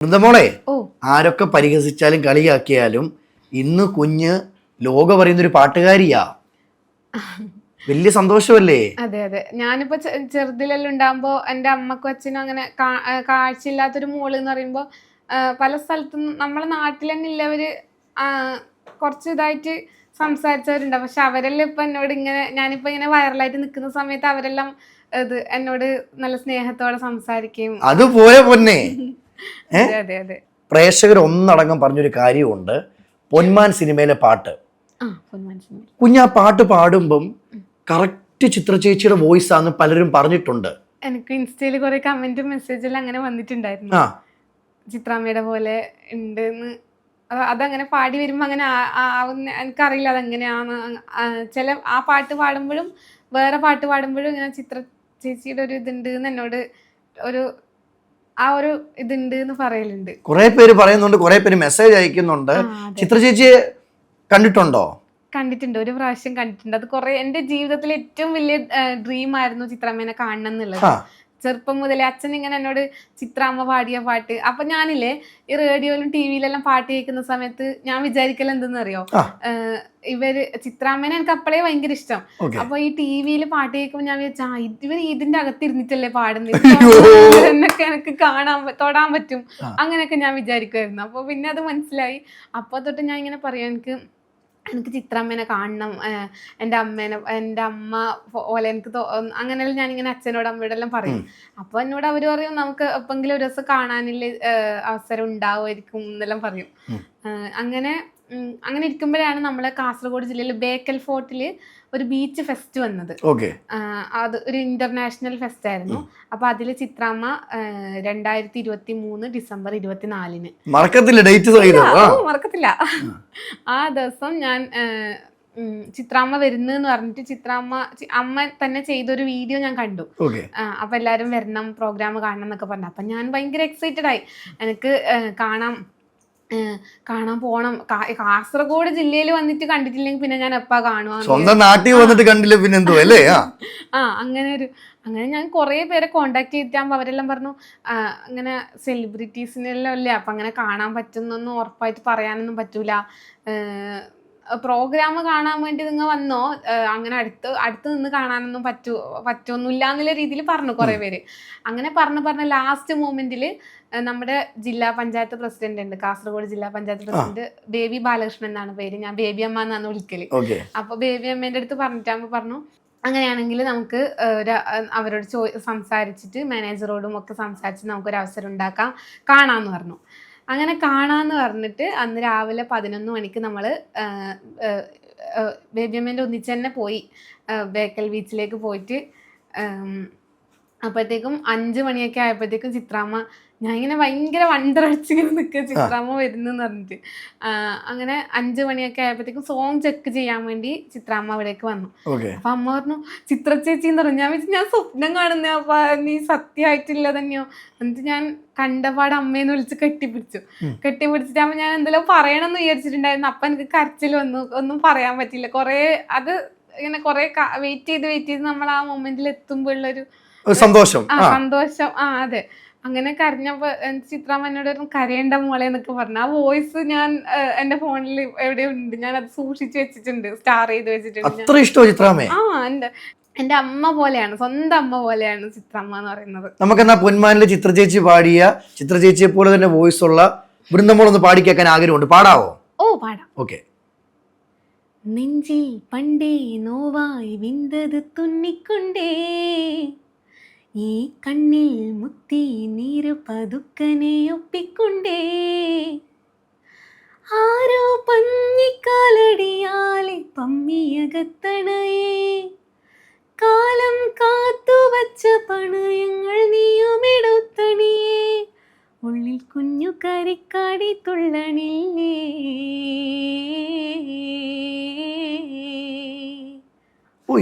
വൃന്ദമോളെ, ആരൊക്കെ പരിഹസിച്ചാലും കളിയാക്കിയാലും ഇന്ന് കുഞ്ഞ് ലോക പറയുന്നൊരു പാട്ടുകാരിയാ. വലിയ സന്തോഷമല്ലേ? അതെ അതെ. ഞാനിപ്പോ ചെറുതിലെല്ലാം ഉണ്ടാകുമ്പോ എന്റെ അമ്മക്കും അച്ഛനും അങ്ങനെ കാഴ്ചയില്ലാത്തൊരു മോള് എന്ന് പറയുമ്പോ പല സ്ഥലത്തും നമ്മളെ നാട്ടിൽ തന്നെ ഉള്ളവര് കുറച്ച് ഇതായിട്ട് സംസാരിച്ചവരുണ്ട്. പക്ഷെ അവരെല്ലാം ഇപ്പൊ എന്നോട് ഇങ്ങനെ, ഞാനിപ്പോ ഇങ്ങനെ വൈറലായിട്ട് നിൽക്കുന്ന സമയത്ത് അവരെല്ലാം എന്നോട് നല്ല സ്നേഹത്തോടെ സംസാരിക്കുകയും. അതുപോലെ പൊന്നെ അതെ അതെ അതെ. പ്രേക്ഷകർ ഒന്നടങ്കം പറഞ്ഞൊരു കാര്യമുണ്ട്, പൊന്മാൻ സിനിമയിലെ പാട്ട്. കുഞ്ഞാ പാട്ട് പാടുമ്പം കറക്റ്റ് ചിത്ര ചേച്ചിയുടെ വോയിസ് ആണെന്ന് പലരും പറഞ്ഞിട്ടുണ്ട്. എനിക്ക് ഇൻസ്റ്റയിൽ കുറെ കമന്റും മെസ്സേജെല്ലാം അങ്ങനെ വന്നിട്ടുണ്ടായിരുന്നു. ചിത്രാമ്മയുടെ പോലെ ഉണ്ട്. അതങ്ങനെ പാടി വരുമ്പോ അങ്ങനെ ആവുന്ന എനിക്കറിയില്ല അതെങ്ങനെയാണ്. ചില ആ പാട്ട് പാടുമ്പോഴും വേറെ പാട്ട് പാടുമ്പോഴും ഇങ്ങനെ ചിത്ര ചേച്ചിയുടെ ഒരു ഇതുണ്ട് എന്ന് എന്നോട് ഒരു ഇതുണ്ട് എന്ന് പറയലുണ്ട്. കുറെ പേര് പറയുന്നുണ്ട്, കുറെ പേര് മെസ്സേജ് അയക്കുന്നുണ്ട്. ചിത്ര ചേച്ചിയെ കണ്ടിട്ടുണ്ടോ? കണ്ടിട്ടുണ്ട്, ഒരു പ്രാവശ്യം കണ്ടിട്ടുണ്ട്. അത് കുറെ എന്റെ ജീവിതത്തിലെ ഏറ്റവും വലിയ ഡ്രീം ആയിരുന്നു ചിത്രാമ്മേനെ കാണണം എന്നുള്ളത്. ചെറുപ്പം മുതലേ അച്ഛൻ ഇങ്ങനെ എന്നോട് ചിത്രാമ്മ പാടിയ പാട്ട്, അപ്പൊ ഞാനില്ലേ ഈ റേഡിയോയിലും ടിവിയിലെല്ലാം പാട്ട് കേൾക്കുന്ന സമയത്ത് ഞാൻ വിചാരിക്കൽ എന്തെന്നറിയോ, ഇവര് ചിത്രാമ്മേനെ എനിക്ക് അപ്പളേ ഭയങ്കര ഇഷ്ടം. അപ്പൊ ഈ ടിവിയിൽ പാട്ട് കേൾക്കുമ്പോൾ ഞാൻ വിചാരിച്ചാ ഇവർ ഇതിന്റെ അകത്ത് ഇരുന്നിട്ടല്ലേ പാടുന്നത് എന്നൊക്കെ എനിക്ക് തൊടാൻ പറ്റും, അങ്ങനെയൊക്കെ ഞാൻ വിചാരിക്കുമായിരുന്നു. അപ്പൊ പിന്നെ അത് മനസ്സിലായി. അപ്പൊ തൊട്ട് ഞാൻ ഇങ്ങനെ പറയാം, എനിക്ക് ചിത്രാമ്മേനെ കാണണം, എൻ്റെ അമ്മ പോലെ എനിക്ക് അങ്ങനെയെല്ലാം ഞാനിങ്ങനെ അച്ഛനോട് അമ്മയോടെല്ലാം പറയും. അപ്പൊ എന്നോട് അവര് പറയും നമുക്ക് എപ്പെങ്കിലും ഒരു ദിവസം കാണാനുള്ള അവസരം ഉണ്ടാവുമായിരിക്കും എന്നെല്ലാം പറയും. അങ്ങനെ ഇരിക്കുമ്പോഴാണ് നമ്മളെ കാസർഗോഡ് ജില്ലയിൽ ബേക്കൽ ഫോർട്ടില് ഒരു ബീച്ച് ഫെസ്റ്റ് വന്നത്. അത് ഒരു ഇന്റർനാഷണൽ ഫെസ്റ്റ് ആയിരുന്നു. അപ്പൊ അതില് ചിത്രാമ്മ 2023 ഡിസംബർ 24 മറക്കത്തില്ല. ആ ദിവസം ഞാൻ ചിത്രാമ്മ വരുന്നെന്ന് പറഞ്ഞിട്ട് അമ്മ തന്നെ ചെയ്തൊരു വീഡിയോ ഞാൻ കണ്ടു. അപ്പൊ എല്ലാരും വരണം, പ്രോഗ്രാം കാണണം എന്നൊക്കെ പറഞ്ഞു. അപ്പൊ ഞാൻ ഭയങ്കര എക്സൈറ്റഡ് ആയി. എനിക്ക് കാണാൻ പോണം. കാസർഗോഡ് ജില്ലയിൽ വന്നിട്ട് കണ്ടിട്ടില്ലെങ്കിൽ പിന്നെ ഞാൻ എപ്പാ കാണുക, സ്വന്തം നാട്ടിൽ വന്നിട്ട് കണ്ടില്ല പിന്നെ എന്തോ അല്ലേ. അങ്ങനെ ഞാൻ കുറെ പേരെ കോണ്ടാക്ട് ചെയ്തിട്ടാകുമ്പോൾ അവരെല്ലാം പറഞ്ഞു അങ്ങനെ സെലിബ്രിറ്റീസിനെല്ലാം അല്ലേ, അപ്പൊ അങ്ങനെ കാണാൻ പറ്റുന്നൊന്നും ഉറപ്പായിട്ട് പറയാനൊന്നും പറ്റൂല, പ്രോഗ്രാം കാണാൻ വേണ്ടി നിങ്ങൾ വന്നോ, അങ്ങനെ അടുത്ത് നിന്ന് കാണാനൊന്നും പറ്റുമൊന്നുമില്ല എന്നുള്ള രീതിയിൽ പറഞ്ഞു കുറെ പേര്. അങ്ങനെ പറഞ്ഞ ലാസ്റ്റ് മൊമെന്റിൽ നമ്മുടെ ജില്ലാ പഞ്ചായത്ത് പ്രസിഡന്റ് ഉണ്ട്, കാസർഗോഡ് ജില്ലാ പഞ്ചായത്ത് പ്രസിഡന്റ് ബേബി ബാലകൃഷ്ണൻ എന്നാണ് പേര്, ഞാൻ ബേബി അമ്മ എന്നാണ് വിളിക്കല്. അപ്പൊ ബേബി അമ്മേന്റെ അടുത്ത് പറഞ്ഞിട്ടാകുമ്പോൾ പറഞ്ഞു അങ്ങനെയാണെങ്കിൽ നമുക്ക് അവരോട് സംസാരിച്ചിട്ട് മാനേജറോടും ഒക്കെ സംസാരിച്ച് നമുക്കൊരു അവസരം ഉണ്ടാക്കാം, കാണാമെന്ന് പറഞ്ഞു. അങ്ങനെ കാണാമെന്ന് പറഞ്ഞിട്ട് അന്ന് രാവിലെ 11 മണിക്ക് നമ്മൾ ബേബി അമ്മേൻ്റെ ഒന്നിച്ച് തന്നെ പോയി ബേക്കൽ ബീച്ചിലേക്ക് പോയിട്ട്. അപ്പോഴത്തേക്കും 5 മണിയൊക്കെ ആയപ്പോഴത്തേക്കും ചിത്രാമ്മ, ഞാൻ ഇങ്ങനെ ഭയങ്കര വണ്ടറടിച്ചിങ്ങനെ നിൽക്കുക ചിത്രാമ്മ വരുന്നെന്ന് പറഞ്ഞിട്ട്. അങ്ങനെ 5 മണിയൊക്കെ ആയപ്പോഴത്തേക്കും സോങ് ചെക്ക് ചെയ്യാൻ വേണ്ടി ചിത്രാമ്മ അവിടേക്ക് വന്നു. അപ്പൊ അമ്മ പറഞ്ഞു ചിത്ര ചേച്ചി എന്ന് പറഞ്ഞു. ഞാൻ വെച്ചാൽ ഞാൻ സ്വപ്നം കാണുന്ന, അപ്പൊ നീ സത്യമായിട്ടില്ല തന്നെയോ. എന്നിട്ട് ഞാൻ കണ്ടപാട് അമ്മേന്ന് വിളിച്ച് കെട്ടിപ്പിടിച്ചിട്ടാകുമ്പോൾ ഞാൻ എന്തെങ്കിലും പറയണമെന്ന് വിചാരിച്ചിട്ടുണ്ടായിരുന്നു. അപ്പൊ എനിക്ക് കരച്ചിൽ വന്നു, ഒന്നും പറയാൻ പറ്റില്ല. അത് ഇങ്ങനെ കുറെ വെയിറ്റ് ചെയ്ത് നമ്മൾ ആ മൊമെന്റിൽ എത്തുമ്പോൾ ഉള്ളൊരു സന്തോഷം. അതെ. അങ്ങനെ കരഞ്ഞപ്പോ ചിത്രാമ്മ എന്നോട് കരയേണ്ട മോളെ എന്നൊക്കെ പറഞ്ഞു. ആ വോയിസ് ഞാൻ എന്റെ ഫോണിൽ എവിടെയോ ഉണ്ട്, ഞാൻ അത് സൂക്ഷിച്ചു വെച്ചിട്ടുണ്ട്, സ്റ്റാർ ചെയ്ത് വെച്ചിട്ടുണ്ട്. എന്റെ അമ്മ പോലെയാണ്, സ്വന്തം അമ്മ പോലെയാണ് ചിത്രാമ്മ എന്ന് പറയുന്നത്. നമുക്കെന്നാ പൊന്മാനിലെ ചിത്ര ചേച്ചി പാടിയ ചിത്ര ചേച്ചിയെ പോലെ തന്നെ വോയിസ് ഉള്ള വൃന്ദമോളൊന്ന് പാടി കേൾക്കാൻ ആഗ്രഹമുണ്ട്, പാടാവോ? പാടാം. ഓക്കെ. നെഞ്ചിൽ പണ്ടേ നോവായി വിന്തത് തുന്നിക്കൊണ്ടേ, ഈ കണ്ണിൽ മുത്തി നീര് പതുക്കനെ ഒപ്പിക്കൊണ്ടേ, ആരോ പഞ്ഞിക്കാലടിയാലെ പമ്മിയകത്തണയേ, കാലം കാത്തുവച്ച പണയങ്ങൾ നീയുമെടുത്തണിയേ, ഉള്ളിൽ കുഞ്ഞു കരിക്കാടി തുള്ളണില്ലേ.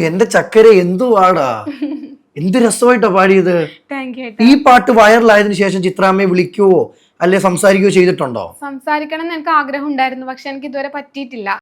എന്റെ ചക്കര എന്തുവാടാ, എന്ത് രസമായിട്ടാ പാടിയത്. ഈ പാട്ട് വൈറലായതിനു ശേഷം ചിത്രാമ്മയെ വിളിക്കുവോ അല്ലെ സംസാരിക്കുകയോ ചെയ്തിട്ടുണ്ടോ? സംസാരിക്കണം എന്ന് എനിക്ക് ആഗ്രഹം ഉണ്ടായിരുന്നു, പക്ഷെ എനിക്ക് ഇതുവരെ പറ്റിയിട്ടില്ല.